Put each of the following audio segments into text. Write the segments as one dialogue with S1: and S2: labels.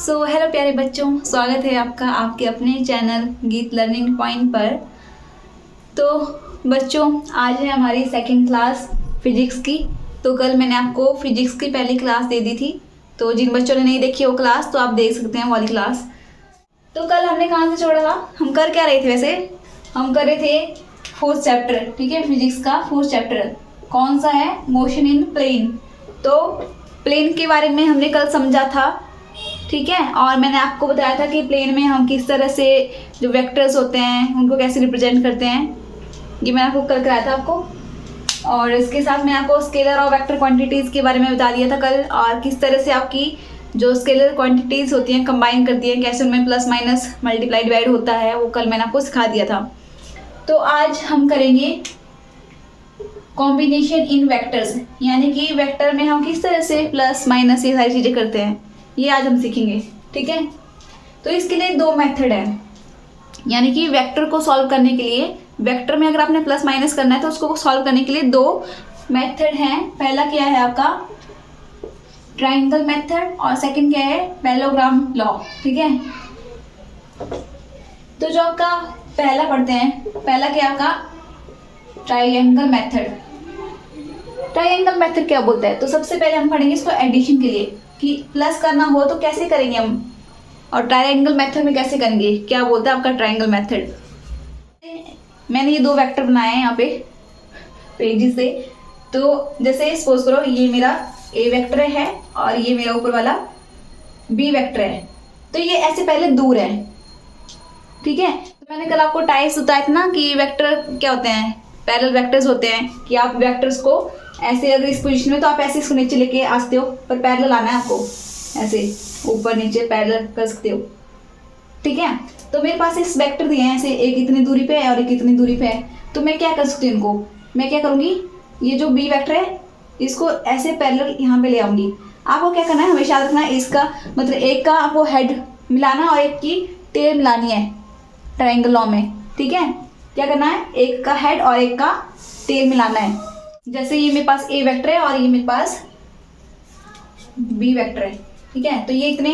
S1: Hello प्यारे बच्चों, स्वागत है आपका आपके अपने चैनल गीत लर्निंग पॉइंट पर। तो बच्चों, आज है हमारी सेकंड क्लास फिजिक्स की। तो कल मैंने आपको फिजिक्स की पहली क्लास दे दी थी, तो जिन बच्चों ने नहीं देखी वो क्लास तो आप देख सकते हैं वाली क्लास। तो कल हमने कहाँ से छोड़ा था, हम कर क्या रहे थे? वैसे हम कर रहे थे फोर्थ चैप्टर, ठीक है, फिजिक्स का फोर्थ चैप्टर। कौन सा है? Motion in plane. तो प्लेन के बारे में हमने कल समझा था, ठीक है। और मैंने आपको बताया था कि प्लेन में हम किस तरह से जो वेक्टर्स होते हैं उनको कैसे रिप्रेजेंट करते हैं, ये मैंने आपको कल कराया था आपको। और इसके साथ मैं आपको स्केलर और वेक्टर क्वांटिटीज़ के बारे में बता दिया था कल, और किस तरह से आपकी जो स्केलर क्वांटिटीज़ होती हैं कंबाइन करती हैं, कैसे उनमें प्लस माइनस मल्टीप्लाई डिवाइड होता है, वो कल मैंने आपको सिखा दिया था। तो आज हम करेंगे कॉम्बिनेशन इन वेक्टर्स, यानी कि वेक्टर में हम किस तरह से प्लस माइनस ये सारी चीज़ें करते हैं, ये आज हम सीखेंगे, ठीक है। तो इसके लिए दो मेथड है, यानी कि वेक्टर को सॉल्व करने के लिए, वेक्टर में अगर आपने प्लस माइनस करना है तो उसको सॉल्व करने के लिए दो मेथड हैं। पहला क्या है आपका ट्राइंगल मेथड, और सेकंड क्या है पैरेललोग्राम लॉ, ठीक है। तो जो आपका पहला पढ़ते हैं, पहला क्या आपका ट्राइंगल मेथड। ट्राइंगल मेथड क्या बोलता है? तो सबसे पहले हम पढ़ेंगे इसको एडिशन के लिए, कि प्लस करना हो तो कैसे करेंगे हम, और ट्रायंगल मेथड में कैसे करेंगे, क्या बोलता है आपका ट्रायंगल मेथड। मैंने ये दो वेक्टर बनाए हैं यहाँ पे पेजेस से। तो जैसे सपोज करो ये मेरा ए वेक्टर है और ये मेरा ऊपर वाला बी वेक्टर है, तो ये ऐसे पहले दूर है, ठीक है। तो मैंने कल आपको टाइप्स बताया था ना कि वेक्टर क्या होते हैं, पैरेलल वेक्टर्स होते हैं, कि आप वेक्टर्स को ऐसे अगर इस पोजीशन में तो आप ऐसे इसको नीचे लेके आ सकते हो, पर पैरेलल आना है आपको, ऐसे ऊपर नीचे पैरेलल कर सकते हो, ठीक है। तो मेरे पास इस वेक्टर दिए हैं, ऐसे एक इतनी दूरी पे है और एक इतनी दूरी पे है। तो मैं क्या कर सकती हूँ इनको, मैं क्या करूँगी, ये जो बी वेक्टर है इसको ऐसे पैरेलल यहाँ पे ले आऊँगी। आपको क्या करना है, हमेशा याद रखना है, इसका मतलब एक का आपको हेड मिलाना और एक की टेल मिलानी है ट्रायंगल लॉ में, ठीक है। क्या करना है, एक का हेड और एक का टेल मिलाना है। जैसे ये मेरे पास ए वेक्टर है और ये मेरे पास बी वेक्टर है, ठीक है। तो ये इतने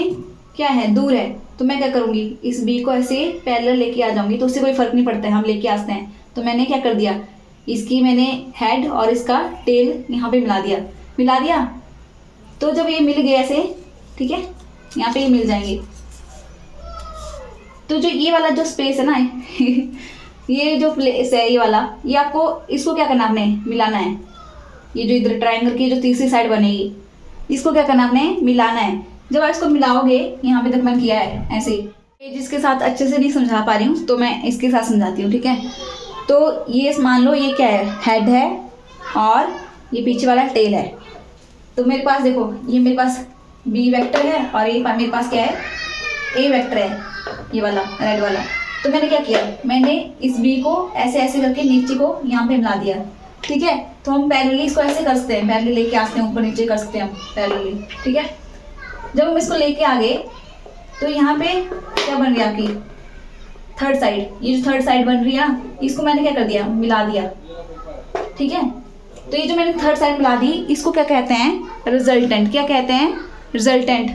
S1: क्या है, दूर है। तो मैं क्या करूँगी, इस बी को ऐसे पैरेलल लेके आ जाऊंगी, तो उससे कोई फर्क नहीं पड़ता है, हम लेके आते हैं। तो मैंने क्या कर दिया, इसकी मैंने हेड और इसका टेल यहाँ पे मिला दिया। तो जब ये मिल गए ऐसे, ठीक है, यहाँ पे ये मिल जाएंगे। तो जो ये वाला जो स्पेस है ना ये जो प्लेस है ये वाला, ये आपको इसको क्या करना, आपने मिलाना है। ये जो इधर ट्रायंगल की जो तीसरी साइड बनेगी, इसको क्या करना, आपने मिलाना है। जब आप इसको मिलाओगे, यहाँ पे तक मैंने किया है ऐसे, पेजेस के साथ अच्छे से नहीं समझा पा रही हूँ तो मैं इसके साथ समझाती हूँ, ठीक है। तो ये मान लो ये क्या है, हेड है और ये पीछे वाला टेल है। तो मेरे पास देखो, ये मेरे पास बी वेक्टर है और ये मेरे पास क्या है, ए वेक्टर है, ये वाला रेड वाला। तो मैंने क्या किया, मैंने इस बी को ऐसे ऐसे करके नीचे को यहाँ पे मिला दिया, ठीक है। तो हम पैरेलली इसको ऐसे कर सकते हैं, पैरेलली लेके आते हैं, ऊपर नीचे कर सकते हैं हम पैरेलली, ठीक है। जब हम इसको लेके आ गए तो यहाँ पे क्या बन रही है आपकी थर्ड साइड, ये जो थर्ड साइड बन रही है ना, इसको मैंने क्या कर दिया, मिला दिया, ठीक है। तो ये जो मैंने थर्ड साइड मिला दी, इसको क्या कहते हैं, रिजल्टेंट। क्या कहते हैं, रिजल्टेंट।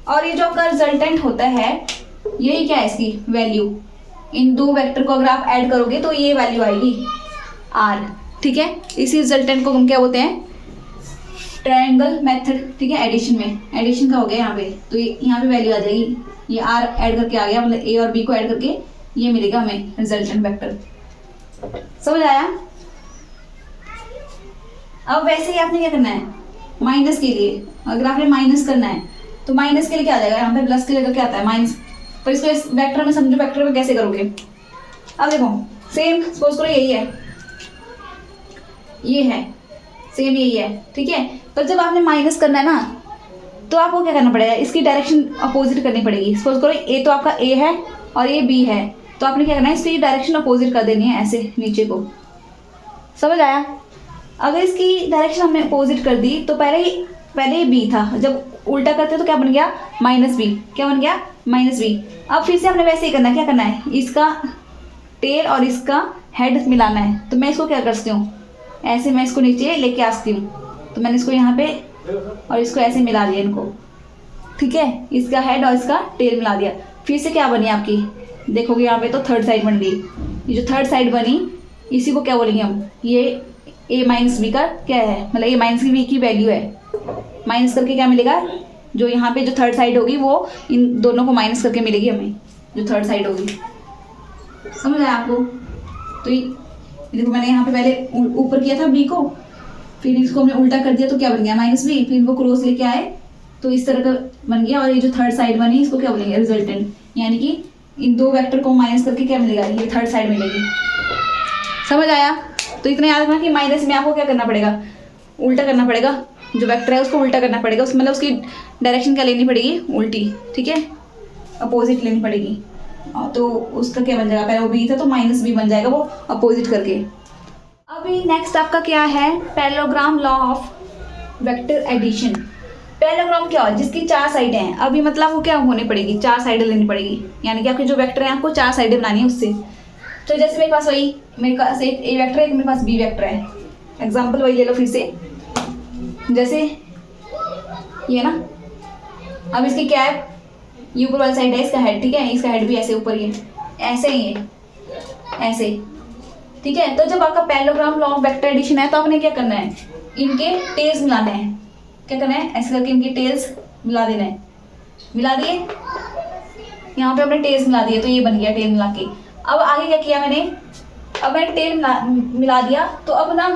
S1: और ये जो आपका रिजल्टेंट होता है, यही क्या है, इसकी वैल्यू। इन दो वेक्टर को अगर आप ऐड करोगे तो ये वैल्यू आएगी आर, ठीक है। इसी रिजल्टेंट को हम क्या बोलते हैं, ट्रायंगल मेथड, ठीक है। एडिशन में, एडिशन का हो गया यहाँ पे, तो यहाँ पे वैल्यू आ जाएगी, ये आर ऐड करके आ गया, मतलब ए और बी को ऐड करके ये मिलेगा हमें रिजल्टेंट वेक्टर। समझ आया? अब वैसे ही आपने क्या करना है, माइनस के लिए अगर आपने माइनस करना है तो माइनस के लिए क्या आ जाएगा, यहाँ पे प्लस के लिए क्या आता है, माइनस। पर इसको इस वेक्टर में समझो, वेक्टर में कैसे करोगे। अब देखो सेम सपोज करो यही है, ये है सेम यही है, ठीक है। पर जब आपने माइनस करना है ना, तो आपको क्या करना पड़ेगा, इसकी डायरेक्शन अपोजिट करनी पड़ेगी। सपोज करो ए तो आपका ए है और ये बी है, तो आपने क्या करना है, इसकी डायरेक्शन अपोजिट कर देनी है ऐसे नीचे को। समझ आया? अगर इसकी डायरेक्शन हमने अपोजिट कर दी तो पहले ये बी था, जब उल्टा करते तो क्या बन गया, माइनस बी। क्या बन गया, माइनस बी। अब फिर से हमने वैसे ही करना है, क्या करना है, इसका टेल और इसका हेड मिलाना है। तो मैं इसको क्या कर सकती हूँ, ऐसे मैं इसको नीचे लेके आ सकती हूँ। तो मैंने इसको यहाँ पे और इसको ऐसे मिला दिया इनको, ठीक है, इसका हेड और इसका टेल मिला दिया, फिर से क्या बनी आपकी, देखोगे यहाँ पे तो थर्ड साइड बन गई। ये जो थर्ड साइड बनी इसी को क्या बोलेंगे हम, ये a माइनस बी का क्या है, मतलब a माइनस बी की वैल्यू है। माइनस करके क्या मिलेगा, जो यहाँ पे जो थर्ड साइड होगी वो इन दोनों को माइनस करके मिलेगी हमें, जो थर्ड साइड होगी। समझ आया आपको? तो ये देखो मैंने यहाँ पे पहले ऊपर किया था b को, फिर इसको हमने उल्टा कर दिया तो क्या बन गया माइनस बी, फिर वो क्रॉस लेके आए तो इस तरह का बन गया। और ये जो थर्ड साइड बनी इसको क्या बोलेंगे, रिजल्टेंट, यानी कि इन दो वेक्टर को माइनस करके क्या मिलेगा, ये थर्ड साइड मिलेगी। समझ आया? तो इतना याद रखना कि माइनस में आपको क्या करना पड़ेगा, उल्टा करना पड़ेगा, जो वेक्टर है उसको उल्टा करना पड़ेगा, मतलब उसकी डायरेक्शन क्या लेनी पड़ेगी, उल्टी, ठीक है, अपोजिट लेनी पड़ेगी। तो उसका क्या बन जाएगा, पहले वो बी था तो माइनस बी बन जाएगा वो अपोजिट करके। अभी नेक्स्ट आपका क्या है, parallelogram law of vector addition. Parallelogram क्या हो, जिसकी चार साइडें हैं, अभी मतलब वो क्या होनी पड़ेगी, चार साइडें लेनी पड़ेगी, यानी कि आपके जो वेक्टर हैं आपको चार साइडें बनानी है उससे। तो जैसे मेरे पास वही, मेरे पास एक ए वेक्टर है, एक मेरे पास बी वेक्टर है, एग्जाम्पल वही ले लो फिर से, जैसे ये ना, अब इसकी क्या है, ये ऊपर वाली साइड है, इसका हेड, ठीक है, इसका हेड भी ऐसे ऊपर ही है, ऐसे ही है, ऐसे, ठीक है। तो जब आपका parallelogram law of vector addition है तो आपने क्या करना है, इनके टेल्स मिलाने हैं, क्या करना है, ऐसे करके इनके टेल्स मिला देना है, मिला दिए, यहाँ पे हमने टेल्स मिला दिए तो ये बन गया टेल मिला के। अब आगे क्या किया मैंने, अब मैंने टेल मिला दिया, तो अब ना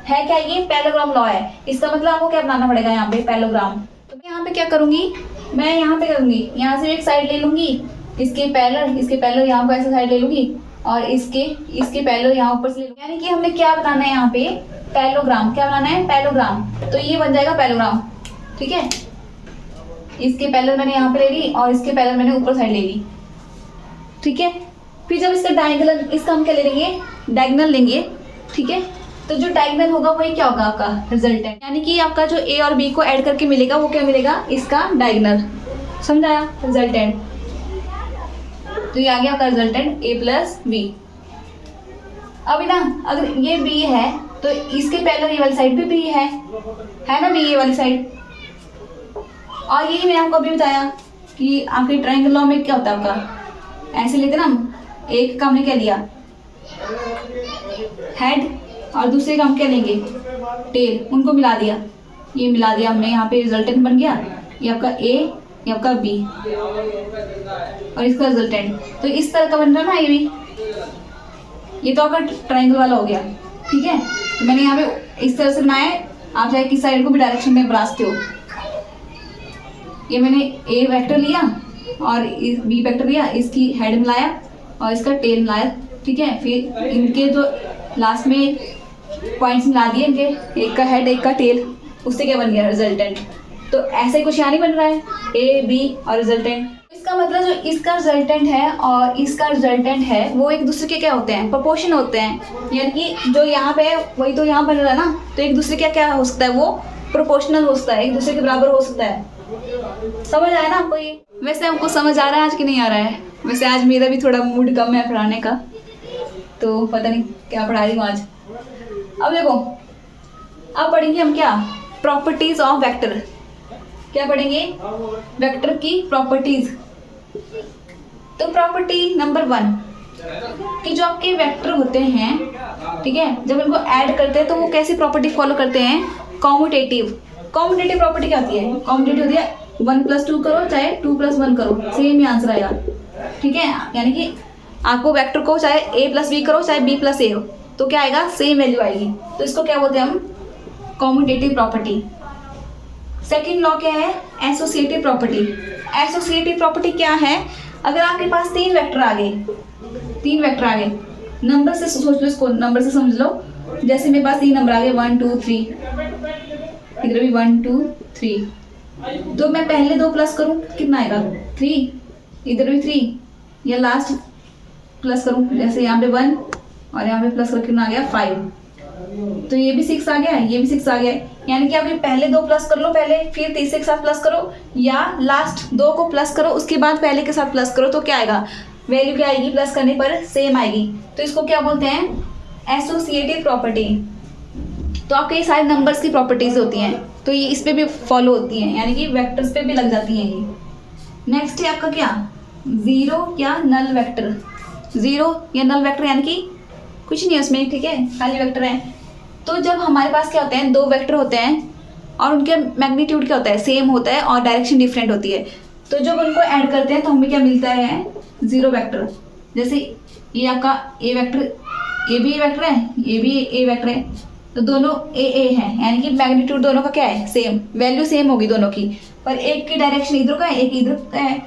S1: है क्या, ये पैरेललोग्राम लॉ है, इसका मतलब आपको क्या बनाना पड़ेगा यहाँ पे पैरेललोग्राम। तो मैं यहाँ पे क्या करूँगी, मैं यहाँ पे करूँगी, यहाँ से एक साइड ले लूँगी, इसके पैरेलल यहाँ पर ऐसे साइड ले लूँगी, और इसके पैरेलल यहाँ ऊपर से ले लूँगी, यानी कि हमने क्या बनाना है यहाँ पे, पैरेललोग्राम। क्या बनाना है, पैरेललोग्राम। तो ये बन जाएगा पैरेललोग्राम, ठीक है। इसके पैरेलल मैंने यहाँ पे ले ली और इसके पैरेलल मैंने ऊपर साइड ले ली, ठीक है। फिर जब इसका डायगोनल, इसका हम क्या ले लेंगे, डायगोनल लेंगे, ठीक है। तो जो डायगोनल होगा वही क्या होगा, आपका रिजल्टेंट, यानी कि आपका जो ए और बी को ऐड करके मिलेगा वो क्या मिलेगा, इसका डायगोनल। समझाया, रिजल्टेंट। तो ये आ गया आपका रिजल्टेंट ए प्लस बी। अभी ना अगर ये बी है तो इसके पैरेलल ये वाली साइड भी बी है ना, बी ये वाली साइड। और यही मैंने आपको अभी बताया कि आपके ट्रायंगल लॉ में क्या होता है, आपका ऐसे लेते ना हम, एक का हमने क्या लिया, हेड, और दूसरे का हम क्या लेंगे, टेल, उनको मिला दिया, ये मिला दिया हमने, यहाँ पे रिजल्टेंट बन गया, ये आपका ए, ये आपका बी, और इसका रिजल्टेंट। तो इस तरह का बन रहा है ना, ये भी, ये तो आपका ट्रायंगल वाला हो गया, ठीक है। तो मैंने यहाँ पे इस तरह से बनाया है, आप चाहे किस साइड को भी डायरेक्शन में बना सकते हो। ये मैंने ए वेक्टर लिया और बी वेक्टर लिया, इसकी हेड मिलाया और इसका टेल मिलाया, ठीक है। फिर इनके जो लास्ट में पॉइंट्स मिला दिए इनके, एक का हेड एक का टेल, उससे क्या बन गया, रिजल्टेंट। तो ऐसे कुछ यहाँ नहीं बन रहा है, ए बी और रिजल्टेंट। इसका मतलब जो इसका रिजल्टेंट है और इसका रिजल्टेंट है वो एक दूसरे के क्या होते हैं, प्रोपोर्शन होते हैं, यानी कि जो यहाँ पे है वही तो यहाँ बन रहा है ना, तो एक दूसरे का क्या हो सकता है, वो प्रोपोर्शनल हो सकता है, एक दूसरे के बराबर हो सकता है। समझ आया ना आपको ये? वैसे हमको समझ आ रहा है आज कि नहीं आ रहा है? वैसे आज मेरा भी थोड़ा मूड कम है पढ़ाने का, तो पता नहीं क्या पढ़ा रही हूँ आज। अब देखो, अब पढ़ेंगे हम क्या, प्रॉपर्टीज ऑफ वेक्टर। क्या पढ़ेंगे, वेक्टर की प्रॉपर्टीज। तो प्रॉपर्टी नंबर 1 कि जो आपके वेक्टर होते हैं, ठीक है, जब इनको ऐड करते हैं तो वो कैसी प्रॉपर्टी फॉलो करते हैं, कॉम्यूटेटिव। कॉम्यूटेटिव प्रॉपर्टी क्या होती है, कॉम्यूटेटिव होती है 1+2 करो चाहे 2+1 करो, सेम ही आंसर आएगा, ठीक है। यानी कि आपको वेक्टर को चाहे a + b करो चाहे b + a हो तो क्या आएगा, सेम वैल्यू आएगी। तो इसको क्या बोलते हैं हम, कॉम्यूटेटिव प्रॉपर्टी। सेकंड लॉ क्या है, एसोसिएटिव प्रॉपर्टी। एसोसिएटिव प्रॉपर्टी क्या है, अगर आपके पास 3 वेक्टर आ गए, नंबर से सोच लो, इसको नंबर से समझ लो। जैसे मेरे पास 3 नंबर आ गए 1 2 3, इधर भी 1 2 3, तो मैं पहले 2 प्लस करूं कितना आएगा, 3, इधर भी 3, या लास्ट प्लस करूं, जैसे यहाँ पे 1 और यहाँ पे प्लस करके कितना आ गया 5, तो ये भी 6 आ गया, ये भी 6 आ गया। यानी कि आप ये पहले 2 प्लस कर लो पहले, फिर तीसरे के साथ प्लस करो, या लास्ट 2 को प्लस करो उसके बाद पहले के साथ प्लस करो, तो क्या आएगा, वैल्यू क्या आएगी, प्लस करने पर सेम आएगी। तो इसको क्या बोलते हैं, एसोसिएटिव प्रॉपर्टी। तो आपके ये सारे नंबर्स की प्रॉपर्टीज होती हैं, तो ये इस पे भी फॉलो होती हैं, यानी कि वेक्टर्स पे भी लग जाती हैं ये। नेक्स्ट है आपका क्या, ज़ीरो या नल वेक्टर। ज़ीरो या नल वेक्टर यानी कि कुछ नहीं है उसमें, ठीक है, खाली वेक्टर है। तो जब हमारे पास क्या होते हैं, दो वेक्टर होते हैं और उनके मैग्नीट्यूड क्या होता है, सेम होता है और डायरेक्शन डिफरेंट होती है, तो जब उनको ऐड करते हैं तो हमें क्या मिलता है, ज़ीरो वेक्टर। जैसे ये आपका ए वेक्टर, ये भी ए वेक्टर है, ये भी ए वेक्टर है, तो दोनों ए है, यानी कि मैग्नीट्यूड दोनों का क्या है, सेम, वैल्यू सेम होगी दोनों की, पर एक की डायरेक्शन इधर का है, एक इधर का है,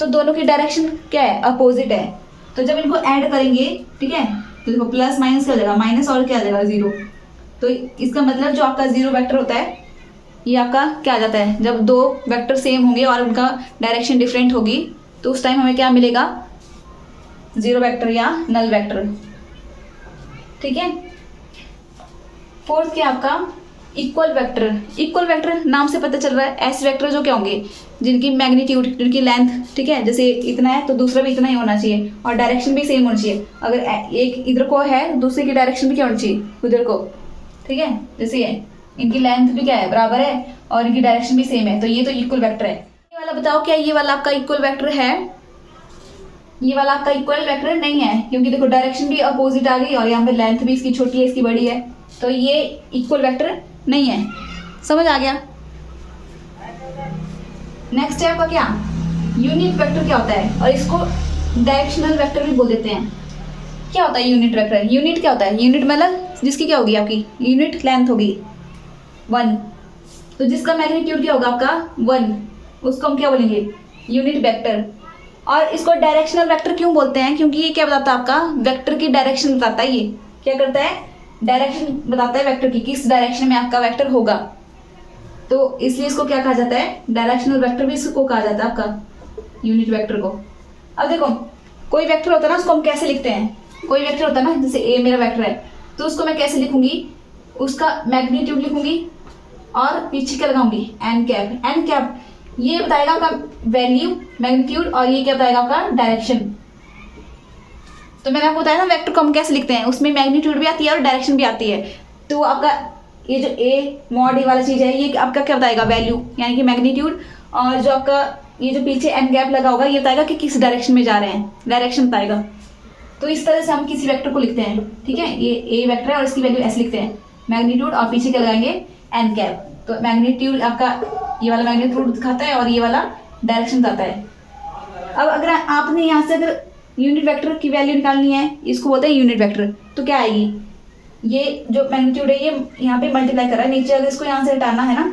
S1: तो दोनों की डायरेक्शन क्या है, अपोजिट है। तो जब इनको ऐड करेंगे, ठीक है, तो देखो प्लस माइनस क्या हो जाएगा, माइनस और क्या आ जाएगा, ज़ीरो। तो इसका मतलब जो आपका ज़ीरो वेक्टर होता है, ये आपका क्या आ जाता है, जब दो वेक्टर सेम होंगे और उनका डायरेक्शन डिफरेंट होगी, तो उस टाइम हमें क्या मिलेगा, ज़ीरो वेक्टर या नल वेक्टर, ठीक है। फोर्थ क्या आपका, इक्वल वेक्टर। इक्वल वेक्टर नाम से पता चल रहा है, ऐसे वेक्टर जो क्या होंगे, जिनकी मैग्नीट्यूड, जिनकी लेंथ, ठीक है, जैसे इतना है तो दूसरा भी इतना ही होना चाहिए और डायरेक्शन भी सेम होनी चाहिए। अगर एक इधर को है, दूसरे की डायरेक्शन भी क्या होनी चाहिए, उधर को, ठीक है। जैसे ये इनकी लेंथ भी क्या है, बराबर है और इनकी डायरेक्शन भी सेम है, तो ये तो इक्वल वेक्टर है। ये वाला बताओ, क्या ये वाला आपका इक्वल वेक्टर है, ये वाला आपका इक्वल वेक्टर नहीं है, क्योंकि देखो डायरेक्शन भी अपोजिट आ गई और यहाँ पे लेंथ भी इसकी छोटी है, इसकी बड़ी है, तो ये इक्वल वेक्टर नहीं है। समझ आ गया। नेक्स्ट है आपका क्या, यूनिट वेक्टर क्या होता है, और इसको डायरेक्शनल वेक्टर भी बोल देते हैं। क्या होता है यूनिट वेक्टर, यूनिट क्या होता है, यूनिट मतलब जिसकी क्या होगी, आपकी यूनिट लेंथ होगी 1, तो जिसका मैग्नीट्यूड क्या होगा आपका 1, उसको हम क्या बोलेंगे, यूनिट वेक्टर। और इसको डायरेक्शनल वेक्टर क्यों बोलते हैं, क्योंकि ये क्या बताता है, आपका वेक्टर की डायरेक्शन बताता है। ये क्या करता है, डायरेक्शन बताता है वेक्टर की, किस डायरेक्शन में आपका वेक्टर होगा, तो इसलिए इसको क्या कहा जाता है, डायरेक्शनल वेक्टर भी इसको कहा जाता है आपका यूनिट वेक्टर को। अब देखो कोई वेक्टर होता है ना, उसको हम कैसे लिखते हैं, कोई वेक्टर होता है ना, जैसे ए मेरा वेक्टर है, तो उसको मैं कैसे लिखूंगी, उसका मैग्नीट्यूड लिखूंगी और पीछे क्या लगाऊंगी, एन कैप। एन कैप ये बताएगा आपका वैल्यू, मैग्नीट्यूड, और ये क्या बताएगा आपका डायरेक्शन। तो मैंने आपको बताया ना वेक्टर को हम कैसे लिखते हैं, उसमें मैग्नीट्यूड भी आती है और डायरेक्शन भी आती है। तो आपका ये जो ए मॉड ए वाला चीज़ है, ये आपका क्या बताएगा, वैल्यू यानी कि मैग्नीट्यूड, और जो आपका ये जो पीछे एन गैप लगा होगा, ये बताएगा कि किस डायरेक्शन में जा रहे हैं, डायरेक्शन बताएगा। तो इस तरह से हम किसी वेक्टर को लिखते हैं, ठीक है। ये ए वेक्टर है और इसकी वैल्यू ऐसे लिखते हैं, मैग्नीट्यूड और पीछे क्या लगाएंगे, एन कैप। तो मैग्नीट्यूड आपका ये वाला मैग्नीट्यूड दिखाता है और ये वाला डायरेक्शन बताता है। अब अगर आपने यहाँ से अगर यूनिट वेक्टर की वैल्यू निकालनी है, इसको बोलते हैं यूनिट वेक्टर, तो क्या आएगी, ये जो मैग्नीट्यूड है ये यहाँ पे मल्टीप्लाई कर रहा है, नीचे अगर इसको यहाँ से हटाना है ना,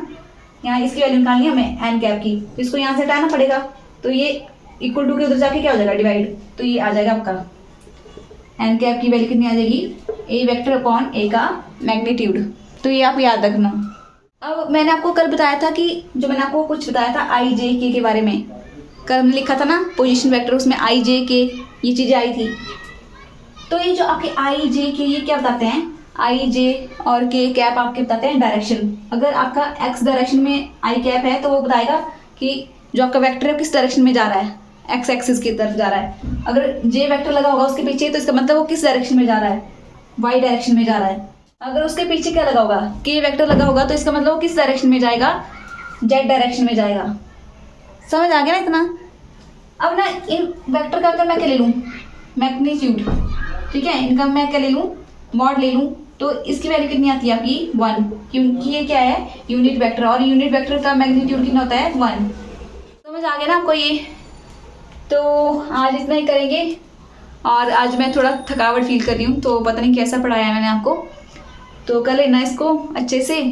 S1: यहाँ इसकी वैल्यू निकालनी है हमें एन कैप की, तो इसको यहाँ से हटाना पड़ेगा, तो ये इक्वल टू के उधर जाके क्या हो जाएगा, डिवाइड, तो ये आ जाएगा आपका एन कैप की वैल्यू कितनी आ जाएगी, ए वेक्टर अपॉन ए का मैग्नीट्यूड। तो ये आप याद रखना। अब मैंने आपको कल बताया था कि जो मैंने आपको कुछ बताया था आई जे के बारे में, कल हमने लिखा था ना पोजीशन वेक्टर, उसमें आई जे के ये चीज़ें आई थी। तो ये जो आपके आई जे के ये क्या बताते हैं, आई जे और के कैप आपके बताते हैं डायरेक्शन। अगर आपका एक्स डायरेक्शन में आई कैप है तो वो बताएगा कि जो आपका वेक्टर है किस डायरेक्शन में जा रहा है, एक्स एक्सिस की तरफ जा रहा है। अगर जे वेक्टर लगा होगा उसके पीछे, तो इसका मतलब वो किस डायरेक्शन में जा रहा है, वाई डायरेक्शन में जा रहा है। अगर उसके पीछे क्या लगा होगा, के वेक्टर लगा होगा, तो इसका मतलब वो किस डायरेक्शन में जाएगा, जेड डायरेक्शन में जाएगा। समझ आ गया ना इतना। अब ना इन वेक्टर का अगर मैं क्या ले लूँ, मैग्नीट्यूड, ठीक है, इनका मैं क्या ले लूँ, मॉड ले लूँ, तो इसकी वैल्यू कितनी आती है आपकी 1, क्योंकि ये क्या है यूनिट वेक्टर, और यूनिट वेक्टर का मैग्नीट्यूड कितना होता है 1। समझ आ गया ना आपको ये। तो आज इतना ही करेंगे, और आज मैं थोड़ा थकावट फील कर रही हूँ, तो पता नहीं कैसा पढ़ाया मैंने आपको, तो कर लेना इसको अच्छे से।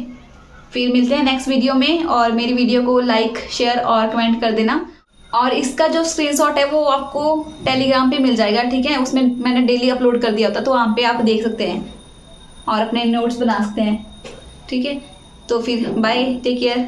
S1: फिर मिलते हैं नेक्स्ट वीडियो में, और मेरी वीडियो को लाइक शेयर और कमेंट कर देना। और इसका जो स्क्रीनशॉट है वो आपको टेलीग्राम पे मिल जाएगा, ठीक है, उसमें मैंने डेली अपलोड कर दिया होता, तो वहाँ पे आप देख सकते हैं और अपने नोट्स बना सकते हैं, ठीक है। तो फिर बाय, टेक केयर।